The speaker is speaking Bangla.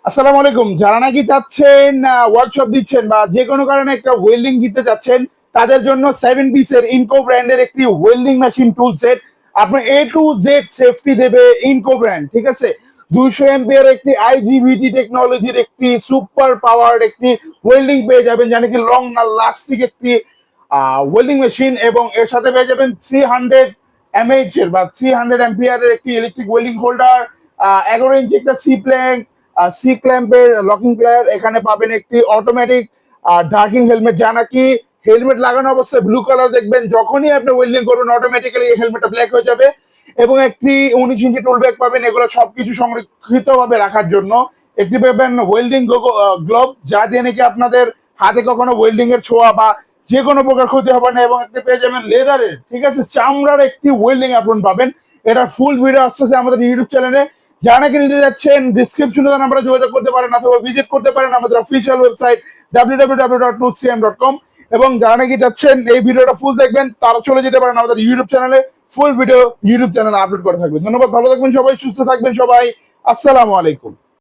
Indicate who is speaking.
Speaker 1: আসসালামু আলাইকুম। যারা নাকি চাচ্ছেন ওয়ার্কশপ দিচ্ছেন বা যে কোনো কারণে একটা ওয়েল্ডিং দিতে চাচ্ছেন, তাদের জন্য 7 পিসের ইনকো ব্র্যান্ডের একটি ওয়েল্ডিং মেশিন টুল সেট। আপনার এ টু জেড সেফটি দেবে ইনকো ব্র্যান্ড, ঠিক আছে। 200 এমপিআর একটি আইজিভিটি টেকনোলজির একটি সুপার পাওয়ার একটি ওয়েল্ডিং পেয়ে যাবেন, যা নাকি লং লাস্টিক একটি ওয়েল্ডিং মেশিন, এবং এর সাথে পেয়ে যাবেন 300 এমএইচ এর বা 300 এমপিআর এর একটি ইলেকট্রিক ওয়েল্ডিং হোল্ডার, 11 ইঞ্চি একটা সি প্ল্যাঙ্ক, সি ক্ল্যাম্পের লকিং প্লেয়ার। এখানে পাবেন একটি অটোমেটিক ডার্কিং হেলমেট, যা নাকি হেলমেট লাগানো অবস্থায় ব্লু কালার দেখবেন, যখনই আপনি ওয়েল্ডিং করবেন অটোমেটিক্যালি এই হেলমেটটা ব্ল্যাক হয়ে যাবে। এবং একটি 19 ইঞ্চি টুল ব্যাগ পাবেন, এগুলো সবকিছু সংরক্ষিত ভাবে রাখার জন্য। একটি পাবেন ওয়েল্ডিং গ্লোভ, যা দিয়ে নাকি আপনাদের হাতে কখনো ওয়েল্ডিং এর ছোঁয়া বা যে কোনো প্রকার ক্ষতি হবে না। এবং একটি পেয়ে যাবেন লেদারের, ঠিক আছে, চামড়ার একটি ওয়েল্ডিং অ্যাপ্রন পাবেন। এটার ফুল ভিডিও আসতেছে আমাদের ইউটিউব চ্যানেলে। যারা নাকি নিতে যাচ্ছেন ডিসক্রিপশনে তার নাম্বারে যোগাযোগ করতে পারেন অথবা ভিজিট করতে পারেন আমাদের অফিসিয়াল ওয়েবসাইট www.toolcm.com। এবং যারা নাকি যাচ্ছেন এই ভিডিওটা ফুল দেখবেন, তারা চলে যেতে পারেন আমাদের ইউটিউব চ্যানেলে। ফুল ভিডিও ইউটিউব চ্যানেলে আপলোড করে থাকবে। ধন্যবাদ, ভালো থাকবেন সবাই, সুস্থ থাকবেন সবাই। আসসালামু আলাইকুম।